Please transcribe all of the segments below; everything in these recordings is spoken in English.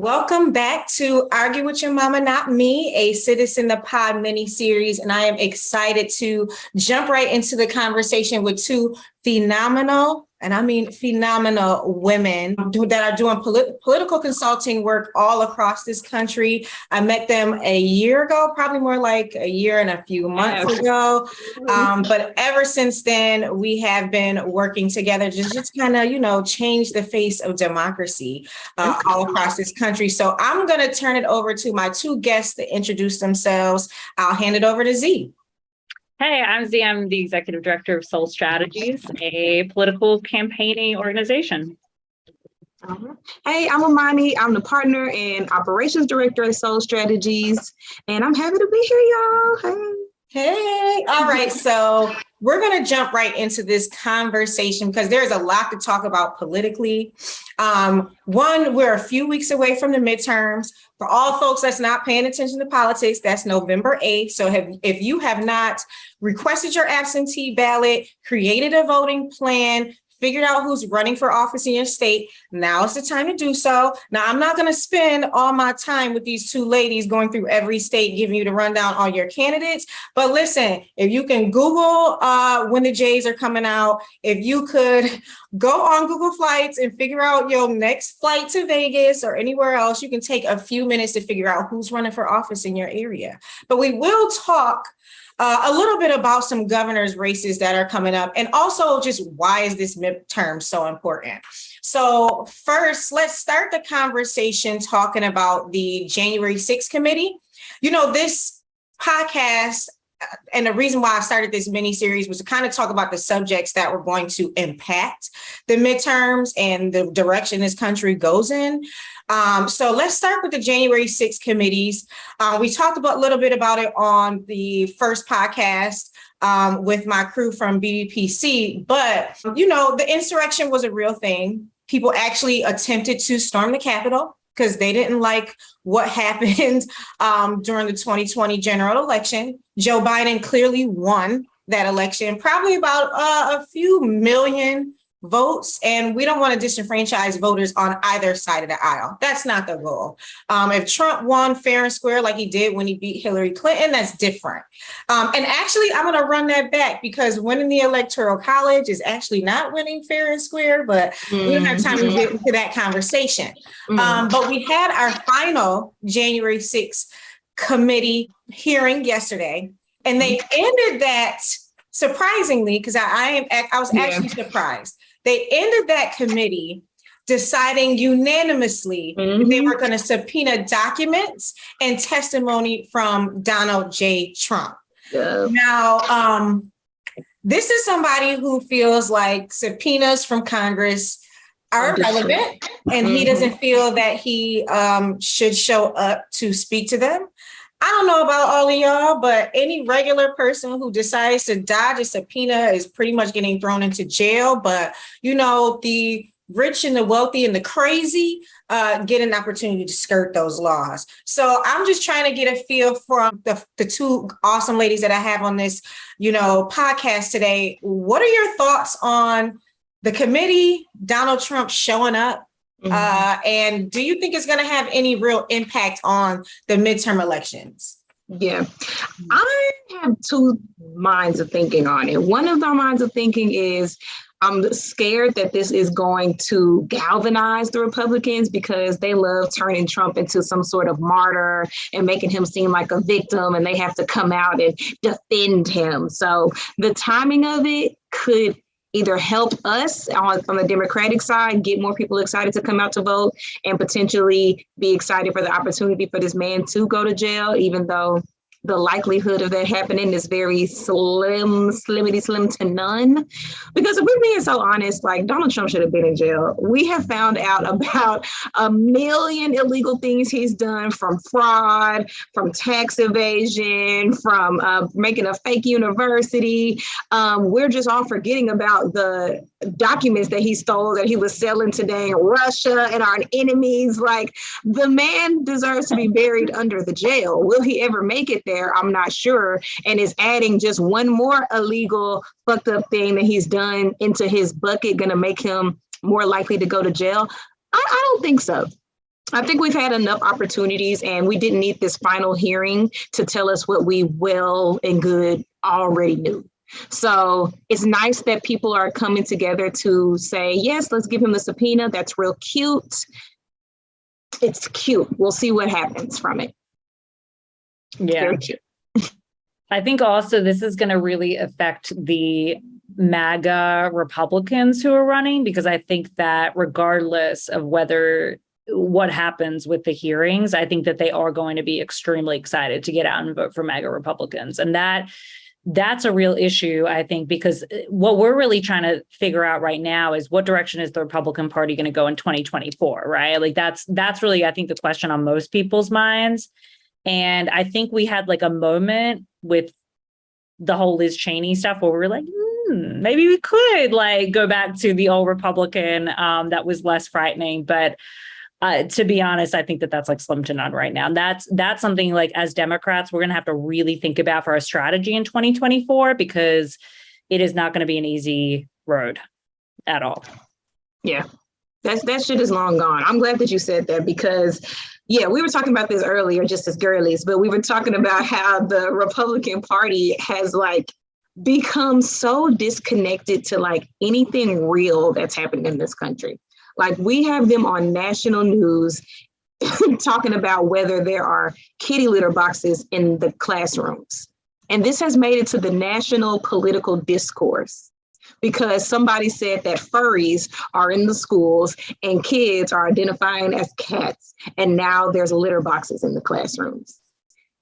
Welcome back to Argue with Your Mama, Not Me, a Citizen the Pod mini-series. And I am excited to jump right into the conversation with two phenomenal, and I mean phenomenal women that are doing political consulting work all across this country. I met them a year ago, probably more like a year and a few months ago. But ever since then, we have been working together to just kind of, change the face of democracy all across this country. So I'm going to turn it over to my two guests to introduce themselves. I'll hand it over to Z. Hey, I'm Z. I'm the executive director of Seuss Strategies, a political campaigning organization. Hey, I'm Amani. I'm the partner and operations director at Seuss Strategies, and I'm happy to be here, y'all. Hey. All right. So we're going to jump right into this conversation because there's a lot to talk about politically. One, we're a few weeks away from the midterms. For all folks that's not paying attention to politics, that's November 8th. So if you have not requested your absentee ballot, created a voting plan, figured out who's running for office in your state, now is the time to do so. Now, I'm not going to spend all my time with these two ladies going through every state, giving you the rundown on your candidates. But listen, if you can Google when the Jays are coming out, if you could go on Google Flights and figure out your next flight to Vegas or anywhere else, you can take a few minutes to figure out who's running for office in your area. But we will talk a little bit about some governor's races that are coming up, and also just why is this midterm so important. So first, let's start the conversation talking about the January 6th committee. This podcast, and the reason why I started this mini series was to kind of talk about the subjects that were going to impact the midterms and the direction this country goes in. So let's start with the January 6th committees. We talked a little bit about it on the first podcast with my crew from BBPC, but the insurrection was a real thing. People actually attempted to storm the Capitol because they didn't like what happened during the 2020 general election. Joe Biden clearly won that election, probably about a few million votes, and we don't want to disenfranchise voters on either side of the aisle. That's not the goal. If Trump won fair and square like he did when he beat Hillary Clinton, that's different. And actually, I'm going to run that back because winning the Electoral College is actually not winning fair and square, but we don't have time to get into that conversation. But we had our final January 6th committee hearing yesterday, and they ended that surprisingly, because I was actually surprised. They ended that committee deciding unanimously that they were going to subpoena documents and testimony from Donald J. Trump. Now, this is somebody who feels like subpoenas from Congress are irrelevant, and he doesn't feel that he should show up to speak to them. I don't know about all of y'all, but any regular person who decides to dodge a subpoena is pretty much getting thrown into jail. But, the rich and the wealthy and the crazy get an opportunity to skirt those laws. So I'm just trying to get a feel from the two awesome ladies that I have on this, podcast today. What are your thoughts on the committee, Donald Trump showing up? And do you think it's going to have any real impact on the midterm elections? Yeah, I have two minds of thinking on it. One of my minds of thinking is I'm scared that this is going to galvanize the Republicans because they love turning Trump into some sort of martyr and making him seem like a victim, and they have to come out and defend him. So the timing of it could either help us on the Democratic side, get more people excited to come out to vote, and potentially be excited for the opportunity for this man to go to jail, even though the likelihood of that happening is very slim to none. Because if we're being so honest, like Donald Trump should have been in jail. We have found out about a million illegal things he's done, from fraud, from tax evasion, from making a fake university. We're just all forgetting about the documents that he stole that he was selling to dang Russia and our enemies. Like, the man deserves to be buried under the jail. Will he ever make it there? I'm not sure. And is adding just one more illegal fucked up thing that he's done into his bucket going to make him more likely to go to jail? I don't think so. I think we've had enough opportunities, and we didn't need this final hearing to tell us what we well and good already knew. So it's nice that people are coming together to say, yes, let's give him the subpoena. That's real cute. It's cute. We'll see what happens from it. Yeah. Very cute. I think also this is going to really affect the MAGA Republicans who are running, because I think that regardless of what happens with the hearings, I think that they are going to be extremely excited to get out and vote for MAGA Republicans. And that's a real issue, I think, because what we're really trying to figure out right now is what direction is the Republican Party going to go in 2024, right? Like that's really, I think, the question on most people's minds. And I think we had like a moment with the whole Liz Cheney stuff where we were like, maybe we could like go back to the old Republican that was less frightening. But to be honest, I think that that's like slim to none right now. And that's something like as Democrats, we're going to have to really think about for our strategy in 2024, because it is not going to be an easy road at all. Yeah, that shit is long gone. I'm glad that you said that, because yeah, we were talking about this earlier, just as girlies, but we were talking about how the Republican Party has like become so disconnected to like anything real that's happening in this country. Like we have them on national news talking about whether there are kitty litter boxes in the classrooms. And this has made it to the national political discourse because somebody said that furries are in the schools and kids are identifying as cats. And now there's litter boxes in the classrooms.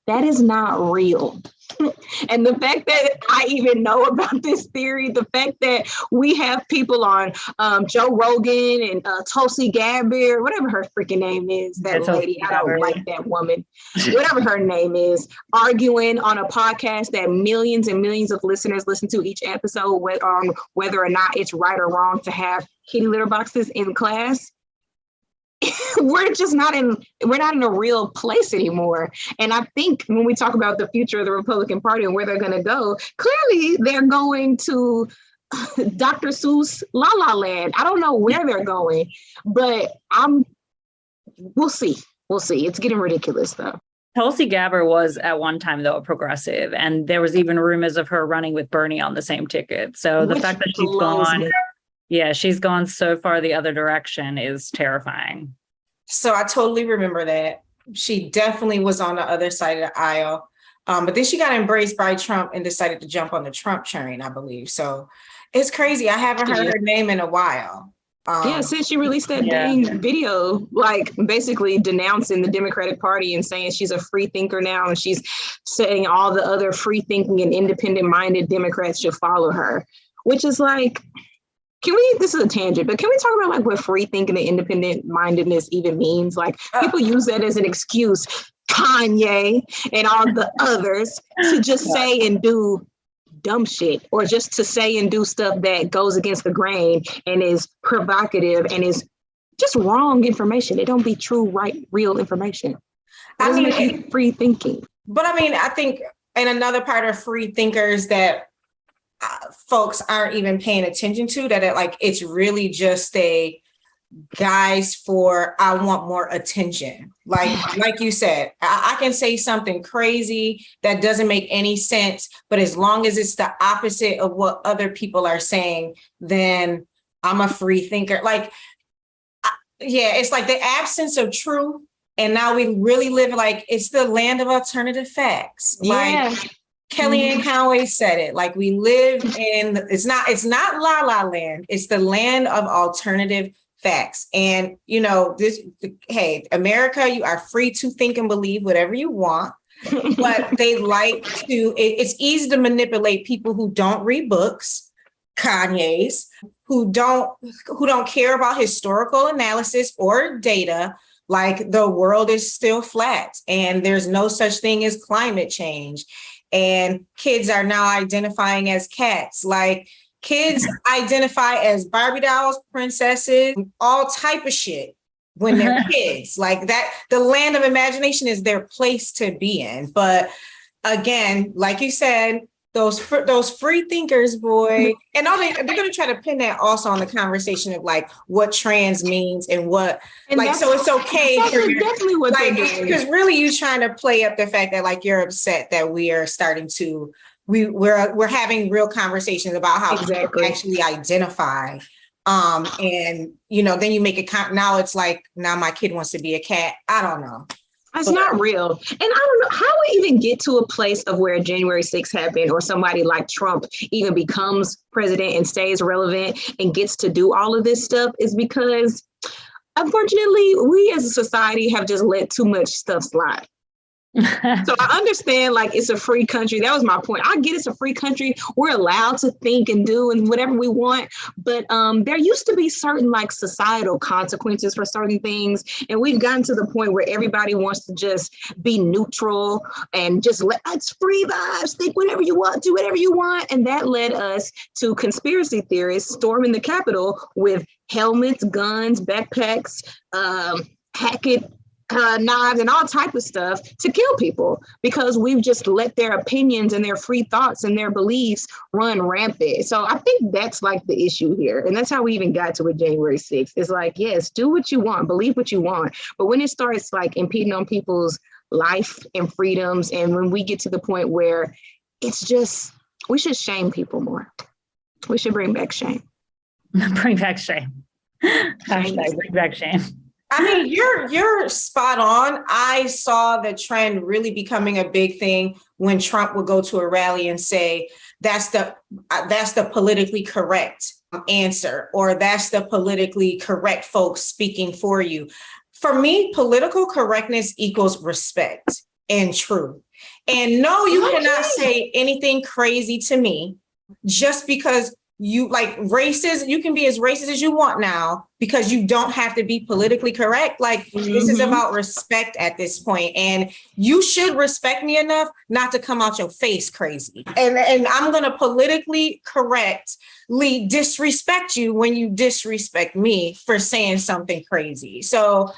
That is not real. And the fact that I even know about this theory, the fact that we have people on Joe Rogan and Tulsi Gabbard, whatever her freaking name is, that lady, I don't like that woman, whatever her name is, arguing on a podcast that millions and millions of listeners listen to each episode on whether or not it's right or wrong to have kitty litter boxes in class. We're not in a real place anymore. And I think when we talk about the future of the Republican Party and where they're going to go, clearly they're going to Dr. Seuss LaLa Land. I don't know where they're going, but we'll see. We'll see. It's getting ridiculous though. Tulsi Gabbard was at one time, though, a progressive, and there was even rumors of her running with Bernie on the same ticket. So the fact that she's gone... Yeah, she's gone so far the other direction is terrifying. So I totally remember that. She definitely was on the other side of the aisle. But then she got embraced by Trump and decided to jump on the Trump train, I believe. So it's crazy. I haven't heard her name in a while. Since she released that dang video, like basically denouncing the Democratic Party and saying she's a free thinker now. And she's saying all the other free thinking and independent minded Democrats should follow her, which is like... this is a tangent, but can we talk about like what free thinking and independent mindedness even means? Like people use that as an excuse, Kanye and all the others, to just say and do dumb shit, or just to say and do stuff that goes against the grain and is provocative and is just wrong information. It don't be true, right, real information. I mean, free thinking. But I mean, I think, and another part of free thinkers that folks aren't even paying attention to, that it's really just a guise for I want more attention. Like you said, I can say something crazy that doesn't make any sense, but as long as it's the opposite of what other people are saying, then I'm a free thinker. It's like the absence of truth. And now we really live it's the land of alternative facts. Yeah. Kellyanne Conway said it, we live in, it's not La La Land, it's the land of alternative facts. And, hey, America, you are free to think and believe whatever you want, but they it's easy to manipulate people who don't read books, Kanye's, who don't care about historical analysis or data. Like the world is still flat and there's no such thing as climate change. And kids are now identifying as cats. Like kids identify as Barbie dolls, princesses, all type of shit when they're kids. Like that, the land of imagination is their place to be in. But again, like you said, those free thinkers, boy. And they're going to try to pin that also on the conversation of like what trans means and what, and like, so it's okay that's for exactly what like, they're doing. Because really you trying to play up the fact that like you're upset that we are starting to, we're having real conversations about how people actually identify. And you know, then you make it now it's like, now my kid wants to be a cat. I don't know. It's not real. And I don't know how we even get to a place of where January 6th happened or somebody like Trump even becomes president and stays relevant and gets to do all of this stuff is because, unfortunately, we as a society have just let too much stuff slide. So I understand like it's a free country. That was my point. I get it's a free country. We're allowed to think and do and whatever we want. But there used to be certain like societal consequences for certain things. And we've gotten to the point where everybody wants to just be neutral and just it's free vibes, think whatever you want, do whatever you want. And that led us to conspiracy theorists storming the Capitol with helmets, guns, backpacks, hackett knives and all type of stuff to kill people because we've just let their opinions and their free thoughts and their beliefs run rampant. So I think that's like the issue here. And that's how we even got to it January 6th. It's like, yes, do what you want, believe what you want. But when it starts like impeding on people's life and freedoms, and when we get to the point where it's just, we should shame people more. We should bring back shame. Bring back shame. Hashtag bring back shame. I mean, you're spot on. I saw the trend really becoming a big thing when Trump would go to a rally and say, that's the politically correct answer, or that's the politically correct folks speaking for you. For me, political correctness equals respect and truth. And no, you cannot say anything crazy to me just because you like racist, you can be as racist as you want now because you don't have to be politically correct. Like this is about respect at this point. And you should respect me enough not to come out your face crazy. And I'm going to politically correctly disrespect you when you disrespect me for saying something crazy. So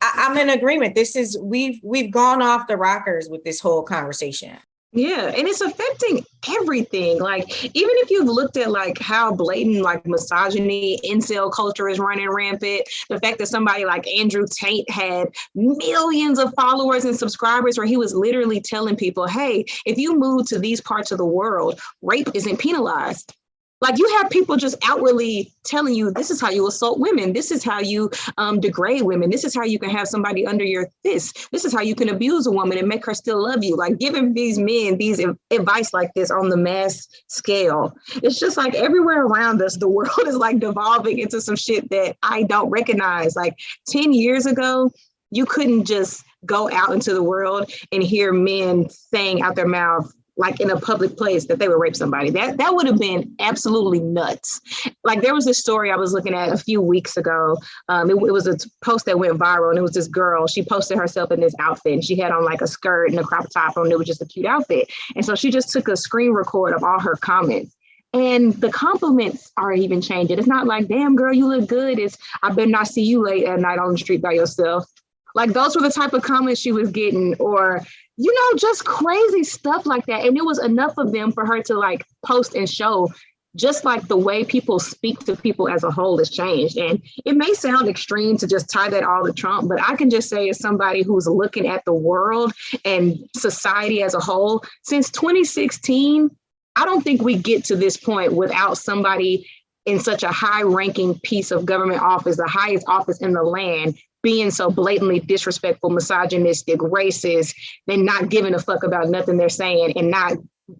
I'm in agreement. This is, we've gone off the rockers with this whole conversation. Yeah, and it's affecting everything. Like, even if you've looked at like how blatant like misogyny, incel culture is running rampant, the fact that somebody like Andrew Tate had millions of followers and subscribers where he was literally telling people, hey, if you move to these parts of the world, rape isn't penalized. Like you have people just outwardly telling you, this is how you assault women. This is how you degrade women. This is how you can have somebody under your fist. This is how you can abuse a woman and make her still love you. Like giving these men these advice like this on the mass scale. It's just like everywhere around us, the world is like devolving into some shit that I don't recognize. Like 10 years ago, you couldn't just go out into the world and hear men saying out their mouth, like in a public place, that they would rape somebody. That would have been absolutely nuts. Like there was this story I was looking at a few weeks ago. It was a post that went viral, and it was this girl. She posted herself in this outfit, and she had on like a skirt and a crop top on. It was just a cute outfit. And so she just took a screen record of all her comments. And the compliments are even changing. It's not like, damn girl, you look good. It's, I better not see you late at night on the street by yourself. Like those were the type of comments she was getting, or, you know, just crazy stuff like that. And it was enough of them for her to like post and show just like the way people speak to people as a whole has changed. And it may sound extreme to just tie that all to Trump, but I can just say as somebody who's looking at the world and society as a whole, since 2016, I don't think we get to this point without somebody in such a high ranking piece of government office, the highest office in the land, being so blatantly disrespectful, misogynistic, racist, and not giving a fuck about nothing they're saying and not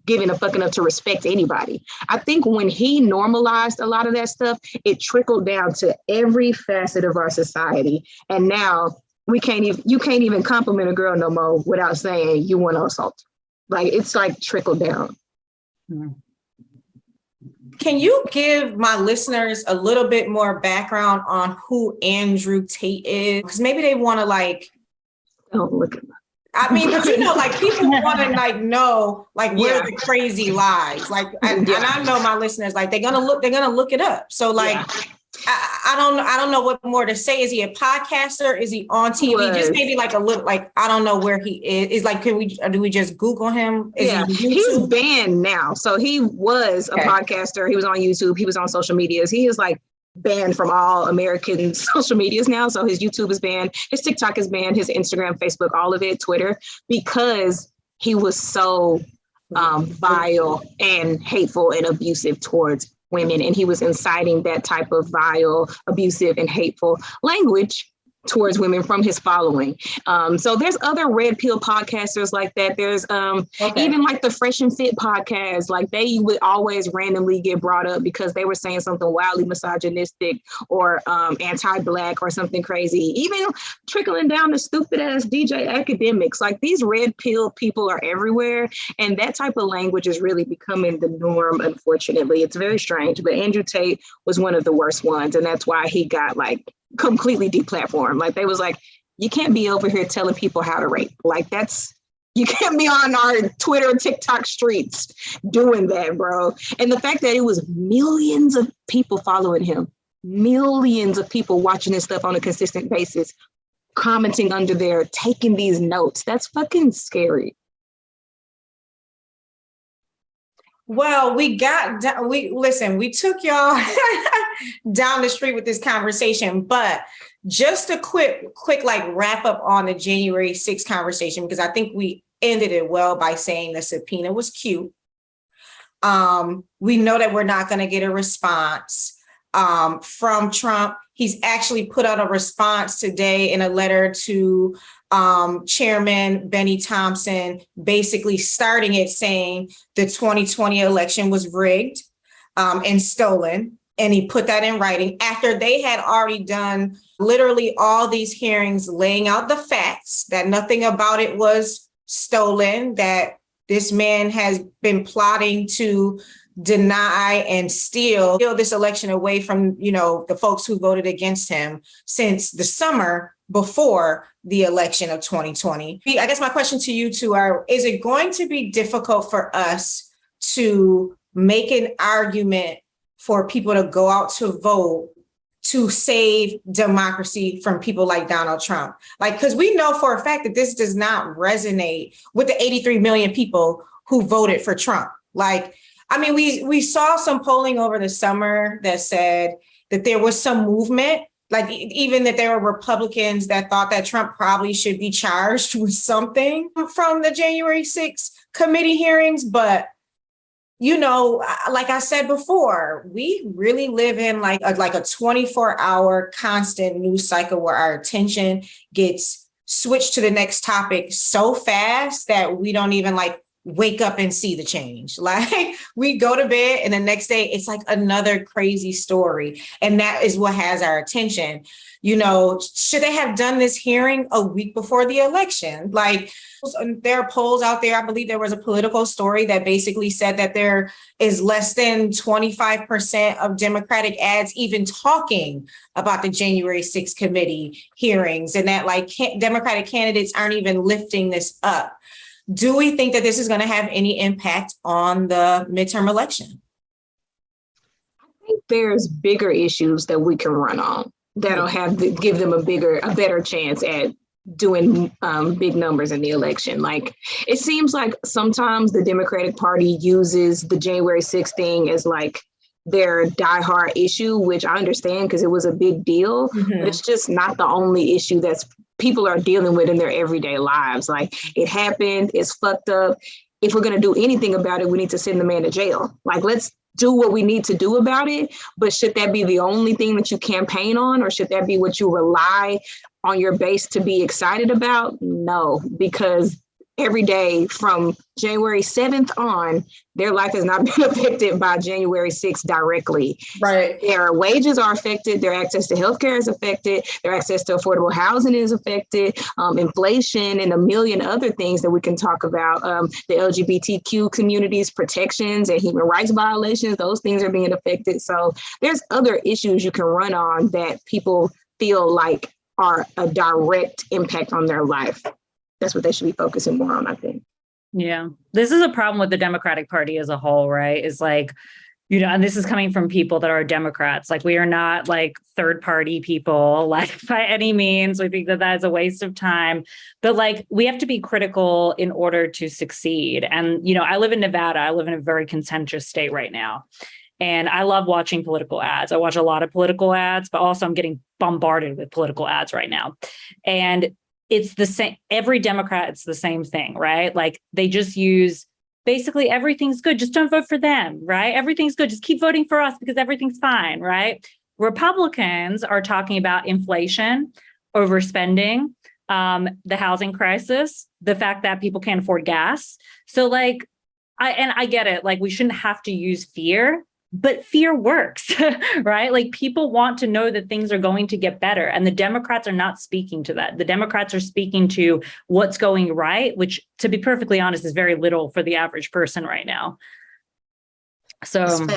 giving a fuck enough to respect anybody. I think when he normalized a lot of that stuff, it trickled down to every facet of our society. And now you can't even compliment a girl no more without saying you want to assault. Like it's like trickled down. Mm-hmm. Can you give my listeners a little bit more background on who Andrew Tate is? Because maybe they want to like, don't look at me. I mean, but you know, like people want to like know like where the crazy lies. Like, and I know my listeners, like they're gonna look it up. So like, I don't know what more to say. Is he a podcaster? Is he on TV? Just maybe like a little, like, I don't know where he is. Is like, do we just Google him? Is he's banned now. So he was a podcaster. He was on YouTube. He was on social medias. He is like banned from all American social medias now. So his YouTube is banned. His TikTok is banned. His Instagram, Facebook, all of it, Twitter, because he was so vile and hateful and abusive towards women. And he was inciting that type of vile, abusive, and hateful language towards women from his following. So there's other red pill podcasters like that. There's even like the Fresh and Fit podcast, like they would always randomly get brought up because they were saying something wildly misogynistic or anti-Black or something crazy, even trickling down to stupid ass DJ academics. Like these red pill people are everywhere. And that type of language is really becoming the norm, unfortunately. It's very strange, but Andrew Tate was one of the worst ones. And that's why he got like completely deplatformed. Like they was like, you can't be over here telling people how to rape. Like you can't be on our Twitter, TikTok streets doing that, bro. And the fact that it was millions of people following him, millions of people watching his stuff on a consistent basis, commenting under there, taking these notes, that's fucking scary. Well, we took y'all down the street with this conversation, but just a quick like wrap up on the January 6th conversation, because I think we ended it well by saying the subpoena was cute. We know that we're not going to get a response from Trump. He's actually put out a response today in a letter to Chairman Benny Thompson, basically starting it saying the 2020 election was rigged and stolen. And he put that in writing after they had already done literally all these hearings, laying out the facts that nothing about it was stolen, that this man has been plotting to deny and steal this election away from, the folks who voted against him since the summer before the election of 2020. I guess my question to you two is it going to be difficult for us to make an argument for people to go out to vote to save democracy from people like Donald Trump? Like, because we know for a fact that this does not resonate with the 83 million people who voted for Trump. Like, I mean, we saw some polling over the summer that said that there was some movement, like even that there were Republicans that thought that Trump probably should be charged with something from the January 6th committee hearings. But, like I said before, we really live in like a 24-hour constant news cycle where our attention gets switched to the next topic so fast that we don't even wake up and see the change. Like we go to bed and the next day it's like another crazy story. And that is what has our attention. Should they have done this hearing a week before the election? Like there are polls out there. I believe there was a Political story that basically said that there is less than 25% of Democratic ads even talking about the January 6th committee hearings, and that Democratic candidates aren't even lifting this up. Do we think that this is going to have any impact on the midterm election? I think there's bigger issues that we can run on that'll give them a better chance at doing big numbers in the election. Like it seems like sometimes the Democratic Party uses the January 6th thing as like their diehard issue, which I understand because it was a big deal, but it's just not the only issue that's people are dealing with in their everyday lives. Like it happened, it's fucked up. If we're going to do anything about it, we need to send the man to jail. Like, let's do what we need to do about it. But should that be the only thing that you campaign on, or should that be what you rely on your base to be excited about? No, because every day from January 7th on, their life has not been affected by January 6th directly. Right. Their wages are affected. Their access to healthcare is affected. Their access to affordable housing is affected. Inflation and a million other things that we can talk about. The LGBTQ community's protections and human rights violations, those things are being affected. So there's other issues you can run on that people feel like are a direct impact on their life. That's what they should be focusing more on, I think. Yeah, this is a problem with the Democratic Party as a whole, right? It's like And this is coming from people that are Democrats. Like, we are not like third party people, like, by any means. We think that that is a waste of time. But like, we have to be critical in order to succeed. And, I live in Nevada. I live in a very contentious state right now. And I love watching political ads. I watch a lot of political ads, but also I'm getting bombarded with political ads right now. And it's the same. Every Democrat, it's the same thing, right? Like, they just use basically everything's good. Just don't vote for them, right? Everything's good. Just keep voting for us because everything's fine, right? Republicans are talking about inflation, overspending, the housing crisis, the fact that people can't afford gas. So like, I get it. Like, we shouldn't have to use fear, but fear works, right? Like, people want to know that things are going to get better. And the Democrats are not speaking to that. The Democrats are speaking to what's going right, which, to be perfectly honest, is very little for the average person right now. So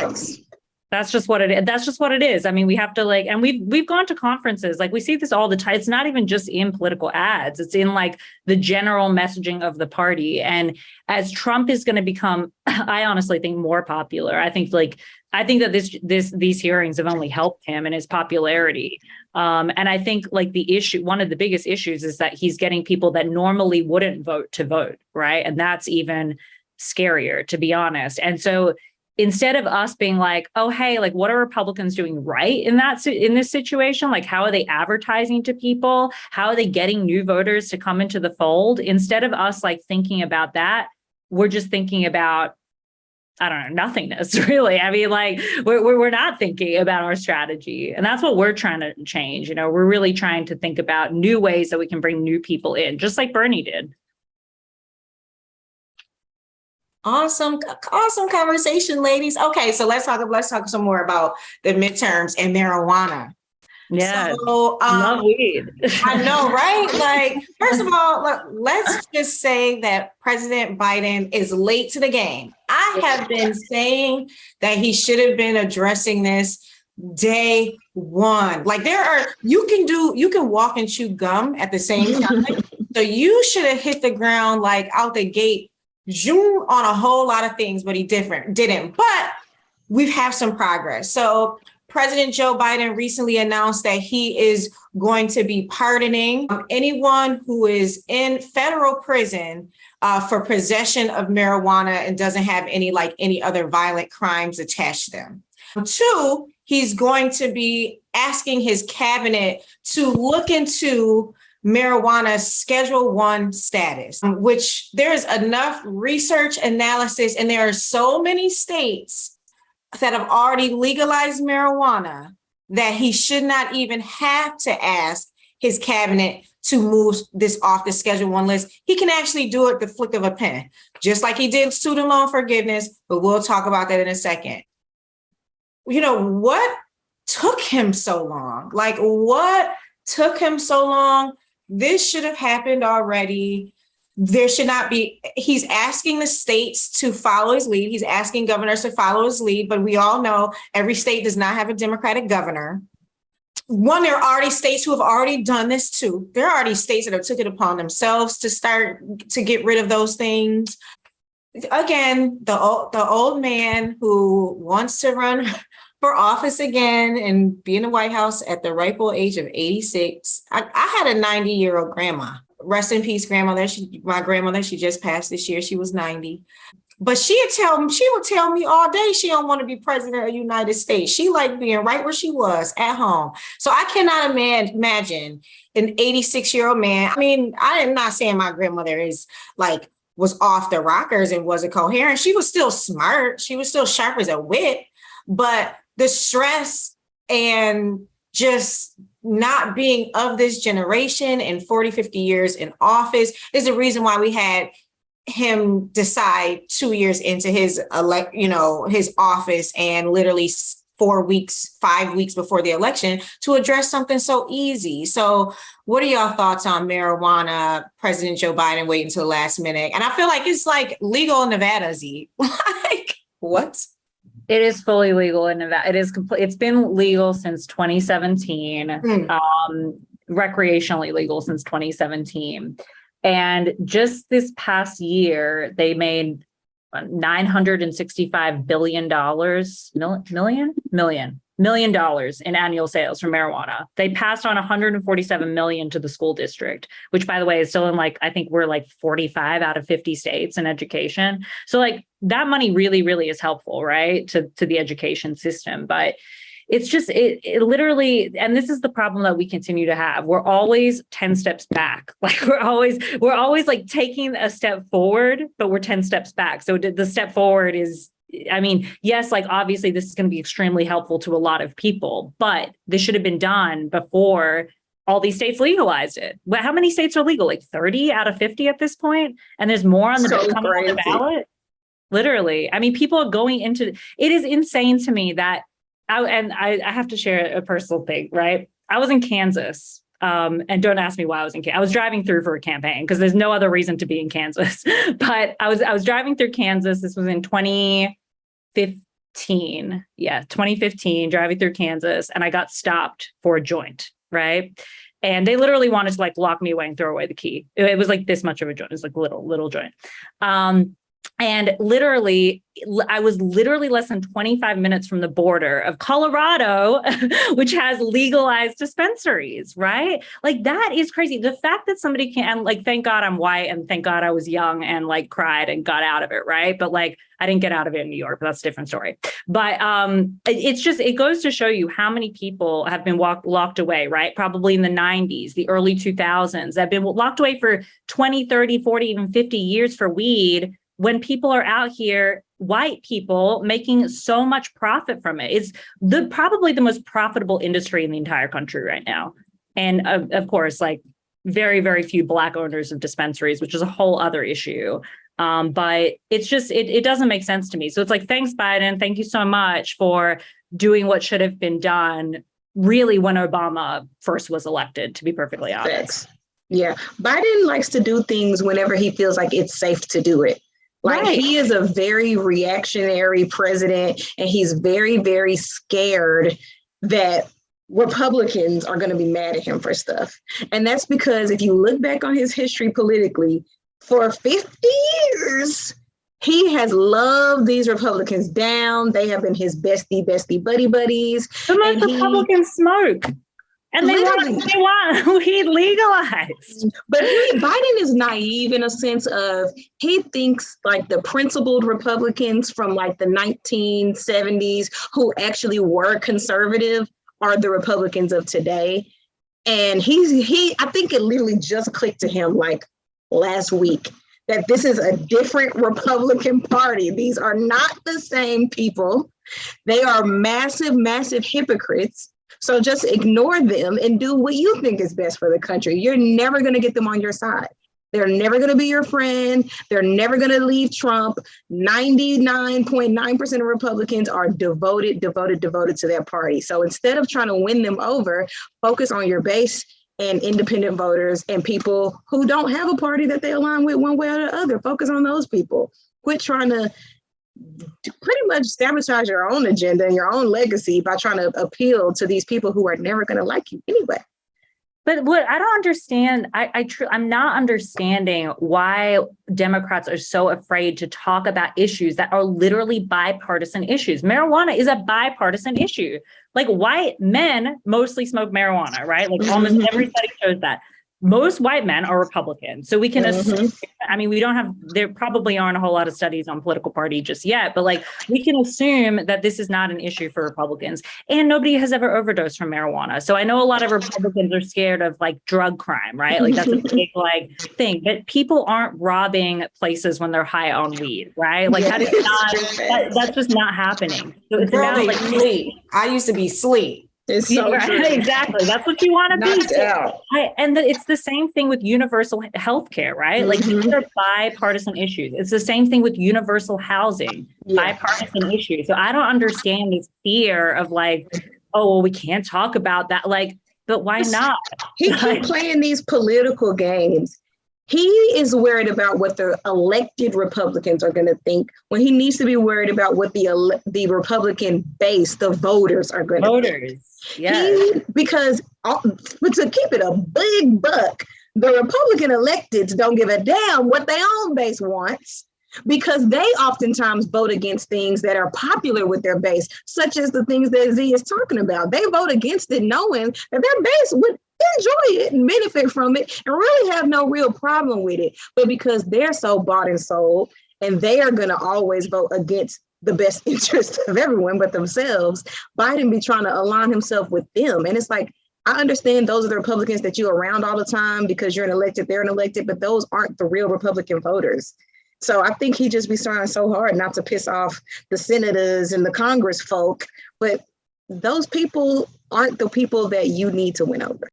that's just what it is. That's just what it is. I mean, we have to like, and we've gone to conferences, like we see this all the time. It's not even just in political ads. It's in like the general messaging of the party. And as Trump is going to become, I honestly think, more popular, I think that these hearings have only helped him and his popularity. And I think like one of the biggest issues is that he's getting people that normally wouldn't vote to vote, right? And that's even scarier, to be honest. And so instead of us being like, oh, hey, like, what are Republicans doing right in this situation? Like, how are they advertising to people? How are they getting new voters to come into the fold? Instead of us like thinking about that, we're just thinking about, I don't know, nothingness, really. I mean, like, we're not thinking about our strategy. And that's what we're trying to change. We're really trying to think about new ways that we can bring new people in, just like Bernie did. Awesome conversation, ladies. Okay, so let's talk some more about the midterms and marijuana. Yeah, so, love weed. I know, right? Like, first of all, let's just say that President Biden is late to the game. I have been saying that he should have been addressing this day one. Like, you can walk and chew gum at the same time. So you should have hit the ground like out the gate, zoom on a whole lot of things, but he didn't. But we've had some progress. So President Joe Biden recently announced that he is going to be pardoning anyone who is in federal prison for possession of marijuana and doesn't have any other violent crimes attached to them. 2, he's going to be asking his cabinet to look into marijuana Schedule I status, which there's enough research analysis, and there are so many states that have already legalized marijuana that he should not even have to ask his cabinet to move this off the Schedule I list. He can actually do it the flick of a pen, just like he did student loan forgiveness, but we'll talk about that in a second. What took him so long? Like, what took him so long? This should have happened already. There should not be. He's asking the states to follow his lead. He's asking governors to follow his lead, but we all know every state does not have a Democratic governor. There are already states who have already done this too. There are already states that have took it upon themselves to start to get rid of those things. Again, the old man who wants to run for office again and be in the White House at the ripe old age of 86. I had a 90-year-old grandma. Rest in peace, grandmother. My grandmother, she just passed this year. She was 90. But she would tell me all day she don't want to be president of the United States. She liked being right where she was at home. So I cannot imagine an 86-year-old man. I mean, I am not saying my grandmother was off the rockers and wasn't coherent. She was still smart. She was still sharp as a whip. But the stress and just not being of this generation and 40, 50 years in office is the reason why we had him decide 2 years into his office and literally 5 weeks before the election to address something so easy. So what are y'all thoughts on marijuana, President Joe Biden waiting until the last minute? And I feel like it's like legal in Nevada, Z. Like, what? It is fully legal in Nevada. It's been legal since 2017, recreationally legal since 2017. And just this past year, they made $965 billion, million dollars in annual sales from marijuana. They passed on 147 million to the school district, which, by the way, is still in I think we're 45 out of 50 states in education. So that money really, really is helpful, right, to the education system. But it's just, it literally, and this is the problem that we continue to have. We're always 10 steps back. We're always taking a step forward, but we're 10 steps back. So the step forward is, yes, obviously this is going to be extremely helpful to a lot of people, but this should have been done before all these states legalized it. Well, how many states are legal? 30 out of 50 at this point? And there's more on the ballot. Literally. People are going into it. Is insane to me that I have to share a personal thing, right? I was in Kansas. And don't ask me why I was in Kansas. I was driving through for a campaign because there's no other reason to be in Kansas. But I was driving through Kansas. This was in 2015. Yeah, 2015, driving through Kansas, and I got stopped for a joint, right? And they literally wanted to lock me away and throw away the key. It was this much of a joint. It was little joint. And literally, I was literally less than 25 minutes from the border of Colorado, which has legalized dispensaries, right? That is crazy. The fact that somebody can, thank God I'm white and thank God I was young and cried and got out of it, right? But I didn't get out of it in New York, but that's a different story. But it's just, it goes to show you how many people have been locked away, right? Probably in the 90s, the early 2000s, have been locked away for 20, 30, 40, even 50 years for weed, when people are out here, white people, making so much profit from it. It's probably the most profitable industry in the entire country right now. And of course, very, very few Black owners of dispensaries, which is a whole other issue. But it's just, it doesn't make sense to me. So it's thanks, Biden. Thank you so much for doing what should have been done really when Obama first was elected, to be perfectly honest. Thanks. Yeah. Biden likes to do things whenever he feels like it's safe to do it. Right. He is a very reactionary president, and he's very, very scared that Republicans are going to be mad at him for stuff. And that's because if you look back on his history politically, for 50 years, he has loved these Republicans down. They have been his bestie buddies. The most Republicans smoke. And they want weed legalized. But Biden is naive in a sense of, he thinks the principled Republicans from the 1970s who actually were conservative are the Republicans of today. And I think it literally just clicked to him last week that this is a different Republican Party. These are not the same people. They are massive, massive hypocrites. So just ignore them and do what you think is best for the country. You're never going to get them on your side. They're never going to be your friend. They're never going to leave Trump. 99.9% of Republicans are devoted to their party. So instead of trying to win them over, focus on your base and independent voters and people who don't have a party that they align with one way or the other. Focus on those people. Quit trying to pretty much sabotage your own agenda and your own legacy by trying to appeal to these people who are never going to like you anyway. But what I don't understand, I'm not understanding why Democrats are so afraid to talk about issues that are literally bipartisan issues. Marijuana is a bipartisan issue. White men mostly smoke marijuana, right? Almost every study shows that. Most white men are Republicans. So we can assume, there probably aren't a whole lot of studies on political party just yet, but we can assume that this is not an issue for Republicans, and nobody has ever overdosed from marijuana. So I know a lot of Republicans are scared of drug crime, right? That's a big thing, but people aren't robbing places when they're high on weed, right? That's just not happening. So it's about sleep. I used to be sleep. It's so right, exactly. That's what you want to be. It's the same thing with universal health care, right? These are bipartisan issues. It's the same thing with universal housing, bipartisan issues. So I don't understand this fear of we can't talk about that. But why not? He keeps playing these political games. He is worried about what the elected Republicans are going to think when he needs to be worried about what the Republican base, the voters, are going to think. Yes. Because to keep it a big buck, the Republican electeds don't give a damn what their own base wants. because they oftentimes vote against things that are popular with their base, such as the things that Z is talking about. They vote against it knowing that their base would enjoy it and benefit from it and really have no real problem with it. But because they're so bought and sold, and they are going to always vote against the best interest of everyone but themselves, Biden be trying to align himself with them. And it's like, I understand those are the Republicans that you're around all the time because you're an elected, they're an elected, but those aren't the real Republican voters. So I think he just be trying so hard not to piss off the senators and the Congress folk, but those people aren't the people that you need to win over.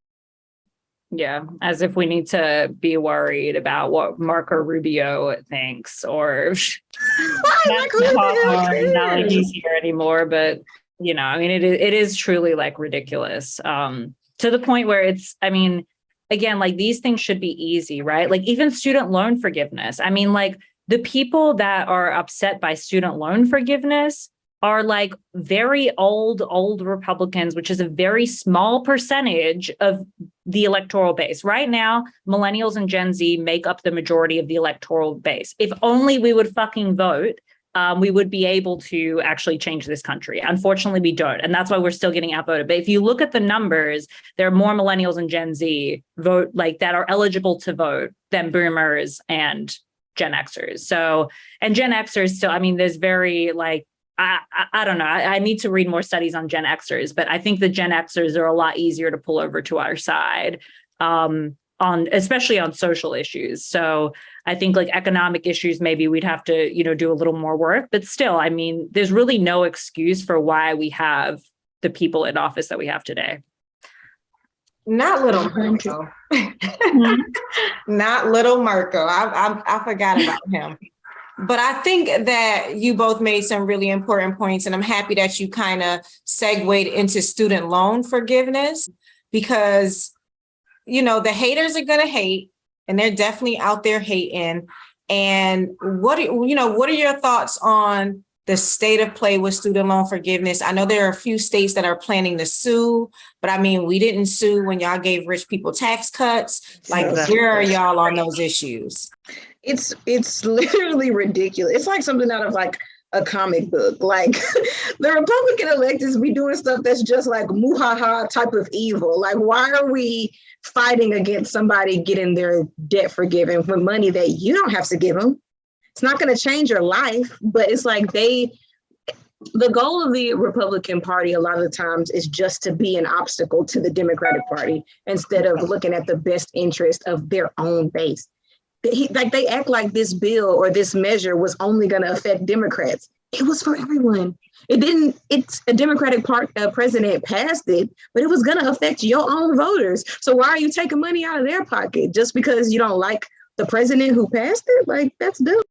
Yeah, as if we need to be worried about what Marco Rubio thinks, or not like he's here anymore. But I mean, it is truly like ridiculous, to the point where it's, I mean, again, like these things should be easy, right? Like even student loan forgiveness. I mean, like the people that are upset by student loan forgiveness are like very old Republicans, which is a very small percentage of the electoral base. Right now, millennials and Gen Z make up the majority of the electoral base. If only we would fucking vote, we would be able to actually change this country. Unfortunately, we don't. And that's why we're still getting outvoted. But if you look at the numbers, there are more millennials and Gen Z vote like that are eligible to vote than boomers and Gen Xers. So, and Gen Xers still, I mean, there's very like, I don't know. I need to read more studies on Gen Xers, but I think the Gen Xers are a lot easier to pull over to our side, especially on social issues. So I think like economic issues, maybe we'd have to, do a little more work, but still, I mean, there's really no excuse for why we have the people in office that we have today. Not little Marco. Not little Marco. I forgot about him. But I think that you both made some really important points, and I'm happy that you kind of segued into student loan forgiveness because, the haters are going to hate, and they're definitely out there hating. And what are your thoughts on the state of play with student loan forgiveness? I know there are a few states that are planning to sue, but I mean, we didn't sue when y'all gave rich people tax cuts. Like, where are y'all on those issues? It's literally ridiculous. It's like something out of like a comic book. Like the Republican electeds be doing stuff that's just like muhaha type of evil. Like, why are we fighting against somebody getting their debt forgiven for money that you don't have to give them? It's not going to change your life, but it's like the goal of the Republican Party a lot of the times is just to be an obstacle to the Democratic Party instead of looking at the best interest of their own base. They act like this bill or this measure was only going to affect Democrats. It was for everyone. It didn't. It's a Democratic president passed it, but it was going to affect your own voters. So why are you taking money out of their pocket just because you don't like the president who passed it? Like, that's dumb.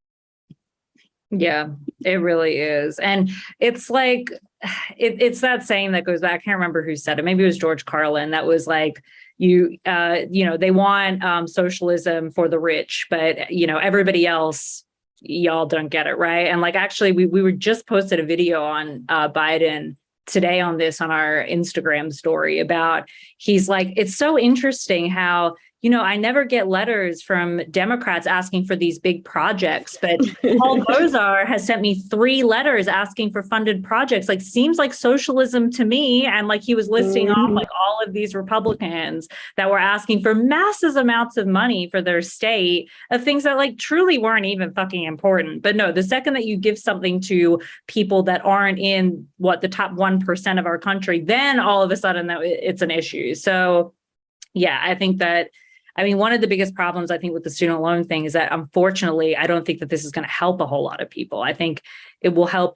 Yeah, it really is. And it's like, it's that saying that goes back. I can't remember who said it. Maybe it was George Carlin. That was like, they want socialism for the rich, but, everybody else, y'all don't get it, right? And like, actually, we were just posted a video on Biden today on our Instagram story about, he's like, it's so interesting how, I never get letters from Democrats asking for these big projects, but Paul Bozar has sent me 3 letters asking for funded projects. Like, seems like socialism to me. And like, he was listing off like all of these Republicans that were asking for massive amounts of money for their state of things that like truly weren't even fucking important. But no, the second that you give something to people that aren't in the top 1% of our country, then all of a sudden it's an issue. So yeah, I think that, one of the biggest problems I think with the student loan thing is that unfortunately, I don't think that this is going to help a whole lot of people. I think it will help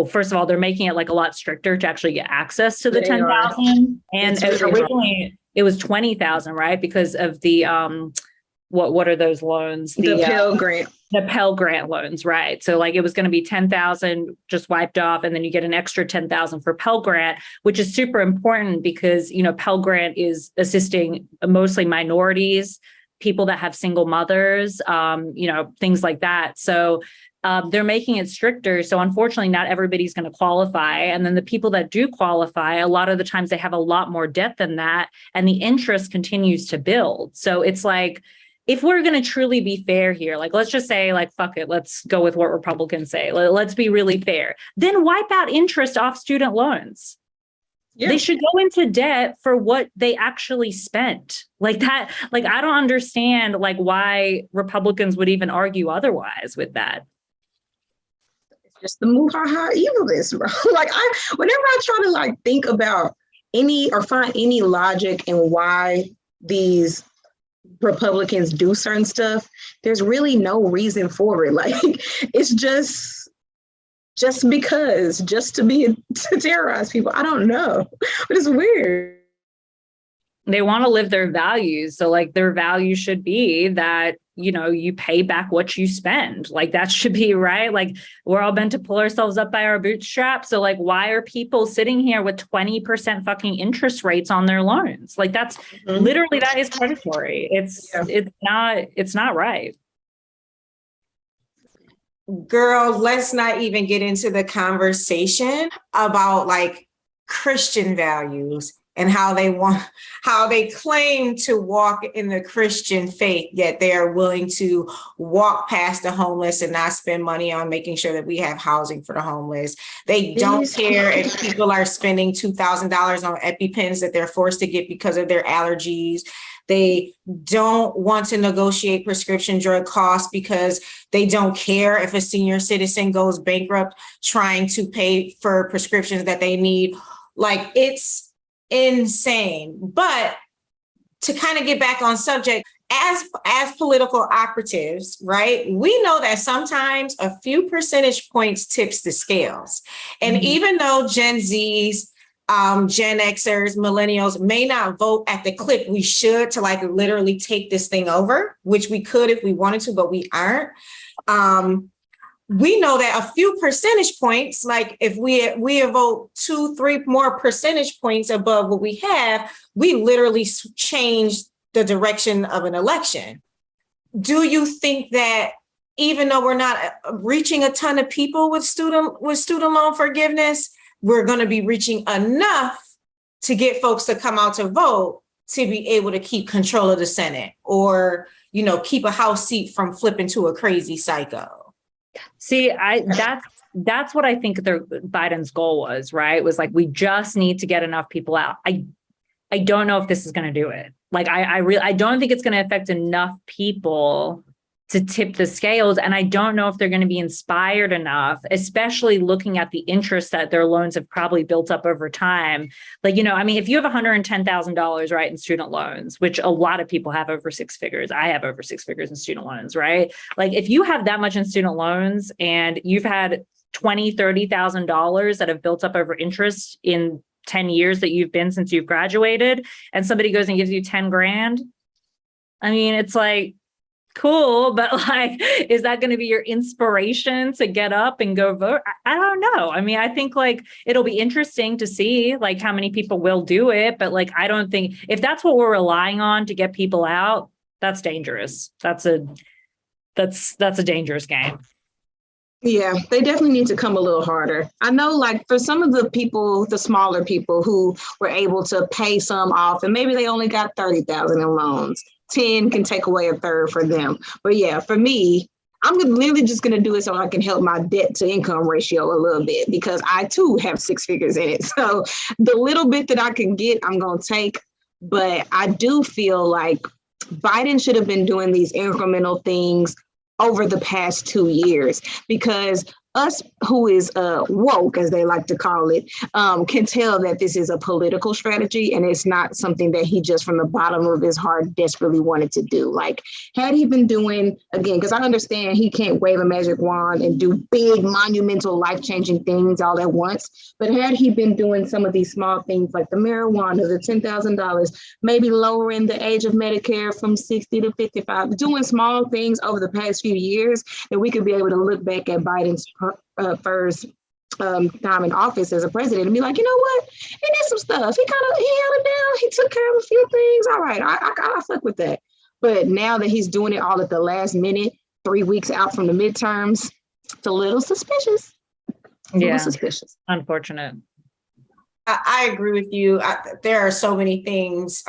first of all, they're making it like a lot stricter to actually get access to the 10,000. And originally it was 20,000, right? Because of the, what are those loans? The Pell Grant. The Pell Grant loans, right? So like it was going to be 10,000 just wiped off, and then you get an extra 10,000 for Pell Grant, which is super important because, Pell Grant is assisting mostly minorities, people that have single mothers, things like that. So they're making it stricter. So unfortunately, not everybody's going to qualify. And then the people that do qualify, a lot of the times they have a lot more debt than that, and the interest continues to build. So it's like, if we're going to truly be fair here, like, let's just say, like, fuck it, let's go with what Republicans say. Let's be really fair. Then wipe out interest off student loans. Yeah. They should go into debt for what they actually spent. Like that, like, I don't understand, like, why Republicans would even argue otherwise with that. It's just the move how evil is, bro. Like, whenever I try to, like, think about any or find any logic in why these Republicans do certain stuff, there's really no reason for it. Like, it's just because, just to terrorize people. I don't know, but it's weird. They want to live their values. So, like, their value should be that, you know, you pay back what you spend. Like, that should be right. Like, we're all meant to pull ourselves up by our bootstraps. So, like, why are people sitting here with 20% fucking interest rates on their loans? Like, that's literally, that is predatory. It's not right. Girl, let's not even get into the conversation about, like, Christian values and how they claim to walk in the Christian faith, yet they are willing to walk past the homeless and not spend money on making sure that we have housing for the homeless. They don't care if people are spending $2,000 on EpiPens that they're forced to get because of their allergies. They don't want to negotiate prescription drug costs because they don't care if a senior citizen goes bankrupt trying to pay for prescriptions that they need. Like, it's insane. But to kind of get back on subject, as political operatives, right, we know that sometimes a few percentage points tips the scales. And even though Gen Zs, Gen Xers, millennials may not vote at the clip we should to, like, literally take this thing over, which we could if we wanted to, but we aren't. We know that a few percentage points, like if we vote 2-3 more percentage points above what we have, we literally change the direction of an election. Do you think that even though we're not reaching a ton of people with student loan forgiveness, we're going to be reaching enough to get folks to come out to vote to be able to keep control of the Senate, or, you know, keep a House seat from flipping to a crazy psycho? See, that's what I think Biden's goal was, right? It was like, we just need to get enough people out. I don't know if this is going to do it. Like, I don't think it's going to affect enough people to tip the scales. And I don't know if they're going to be inspired enough, especially looking at the interest that their loans have probably built up over time. Like, you know, I mean, if you have $110,000, right, in student loans, which a lot of people have over six figures, I have over six figures in student loans, right? Like, if you have that much in student loans and you've had $20,000, $30,000 that have built up over interest in 10 years that you've been since you've graduated, and somebody goes and gives you 10 grand, I mean, it's like, cool, but, like, is that going to be your inspiration to get up and go vote? I don't know. I mean, I think, like, it'll be interesting to see, like, how many people will do it, but, like, I don't think, if that's what we're relying on to get people out, that's dangerous. That's a dangerous game. Yeah, they definitely need to come a little harder. I know, like, for some of the people, the smaller people who were able to pay some off, and maybe they only got 30,000 in loans, 10 can take away a third for them. But yeah, for me, I'm literally just going to do it so I can help my debt to income ratio a little bit, because I too have six figures in it. So the little bit that I can get, I'm going to take. But I do feel like Biden should have been doing these incremental things over the past 2 years, because us who is woke, as they like to call it, can tell that this is a political strategy and it's not something that he just from the bottom of his heart desperately wanted to do. Like, had he been doing, again, because I understand he can't wave a magic wand and do big, monumental, life-changing things all at once, but had he been doing some of these small things like the marijuana, the $10,000, maybe lowering the age of Medicare from 60 to 55, doing small things over the past few years, that we could be able to look back at Biden's first time in office as a president and be like, you know what, he did some stuff. He held it down. He took care of a few things. All right, I fuck with that. But now that he's doing it all at the last minute, 3 weeks out from the midterms, it's a little suspicious. Suspicious. Unfortunate. I agree with you. There are so many things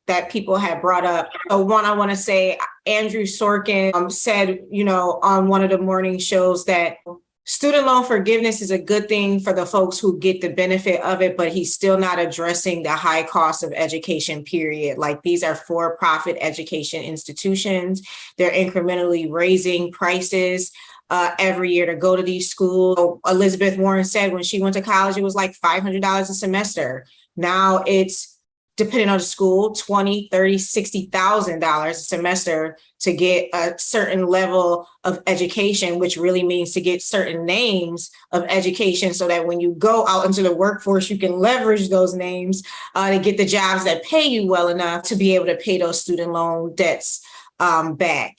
that people had brought up. So one, I want to say Andrew Sorkin said, on one of the morning shows that student loan forgiveness is a good thing for the folks who get the benefit of it, but he's still not addressing the high cost of education, period. Like, these are for-profit education institutions. They're incrementally raising prices every year to go to these schools. Elizabeth Warren said when she went to college, it was like $500 a semester. Now it's, depending on the school, $20,000, $30,000, $60,000 a semester to get a certain level of education, which really means to get certain names of education so that when you go out into the workforce, you can leverage those names to get the jobs that pay you well enough to be able to pay those student loan debts back.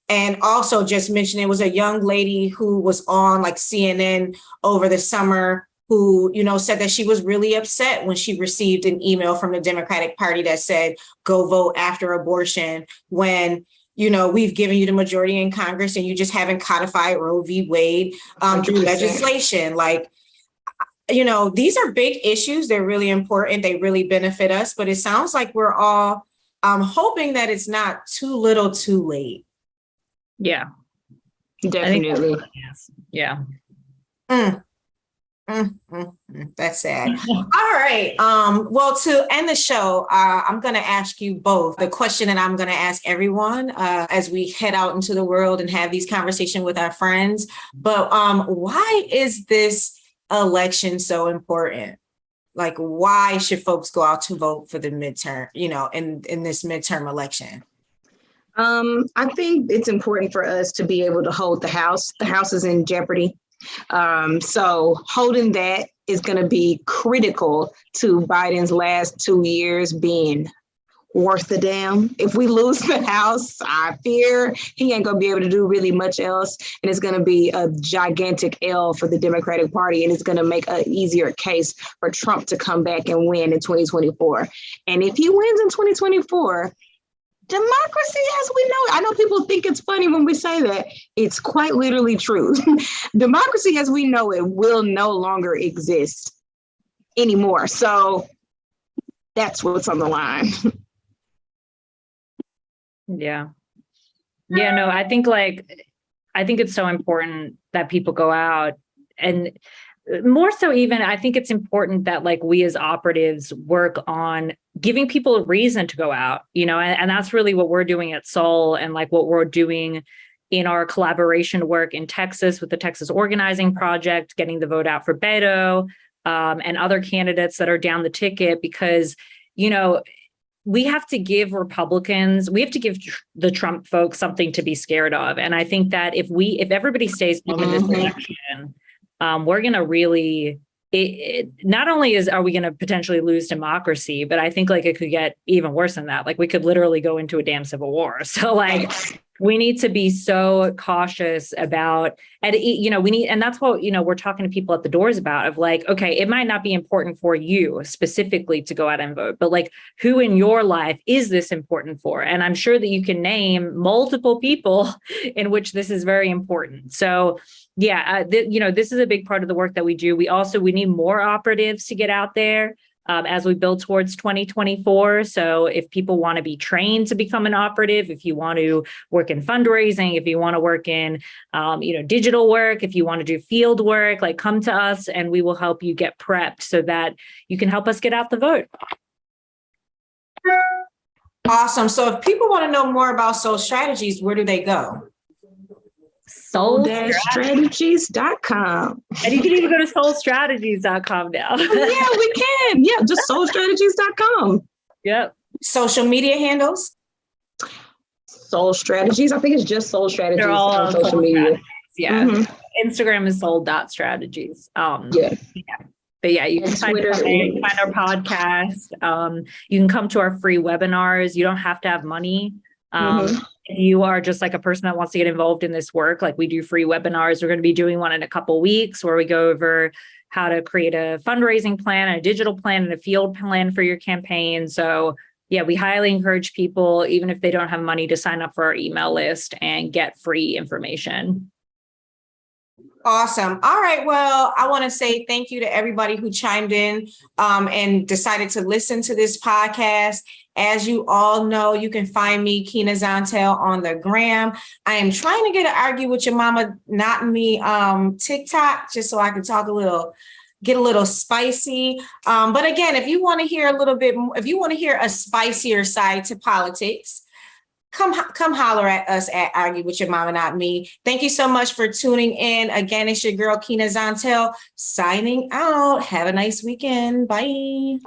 And also just mentioned, it was a young lady who was on like CNN over the summer who, said that she was really upset when she received an email from the Democratic Party that said, go vote after abortion, when, we've given you the majority in Congress and you just haven't codified Roe v. Wade through legislation. Like, these are big issues. They're really important. They really benefit us. But it sounds like we're all hoping that it's not too little too late. Yeah. Definitely. Yeah. That's sad. All right. Well, to end the show, I'm going to ask you both the question that I'm going to ask everyone as we head out into the world and have these conversations with our friends. But why is this election so important? Like, why should folks go out to vote for the midterm, in this midterm election? I think it's important for us to be able to hold the House. The House is in jeopardy. So holding that is going to be critical to Biden's last 2 years being worth the damn. If we lose the House, I fear he ain't going to be able to do really much else. And it's going to be a gigantic L for the Democratic Party. And it's going to make an easier case for Trump to come back and win in 2024. And if he wins in 2024, democracy as we know it. I know people think it's funny when we say that. It's quite literally true. Democracy as we know it will no longer exist anymore. So that's what's on the line. Yeah. Yeah, no, I think it's so important that people go out, and more so even, I think it's important that we as operatives work on giving people a reason to go out, and that's really what we're doing at Soul, and what we're doing in our collaboration work in Texas with the Texas Organizing Project, getting the vote out for Beto and other candidates that are down the ticket, because, we have to give the Trump folks something to be scared of. And I think that if everybody stays home in this election, we're going to really, not only are we going to potentially lose democracy, but I think it could get even worse than that. We could literally go into a damn civil war. So we need to be so cautious about, and that's what, we're talking to people at the doors about, of okay, it might not be important for you specifically to go out and vote, but who in your life is this important for? And I'm sure that you can name multiple people in which this is very important. So yeah, this is a big part of the work that we do. We need more operatives to get out there as we build towards 2024. So if people want to be trained to become an operative, if you want to work in fundraising, if you want to work in, digital work, if you want to do field work, come to us and we will help you get prepped so that you can help us get out the vote. Awesome. So if people want to know more about Soul Strategies, where do they go? soul-strategies.com. And you can even go to soulstrategies.com now. Yeah, we can. Yeah, just soulstrategies.com. Yep. Social media handles? Soul Strategies. I think it's just Soul Strategies. They're all on social media. Yeah. Mm-hmm. Instagram is soul.strategies. Yeah. But yeah, you can find our podcast. You can come to our free webinars. You don't have to have money. If you are just a person that wants to get involved in this work, we do free webinars. We're going to be doing one in a couple of weeks where we go over how to create a fundraising plan, a digital plan, and a field plan for your campaign. So yeah, we highly encourage people, even if they don't have money, to sign up for our email list and get free information. Awesome. All right. Well, I want to say thank you to everybody who chimed in and decided to listen to this podcast. As you all know, you can find me, Keina Zontel, on the gram. I am trying to get an Argue with Your Mama, Not Me TikTok, just so I can get a little spicy. But again, if you want to hear a little bit more, if you want to hear a spicier side to politics, come holler at us at Argue with Your Mama, Not Me. Thank you so much for tuning in. Again, it's your girl, Keina Zontel, signing out. Have a nice weekend. Bye.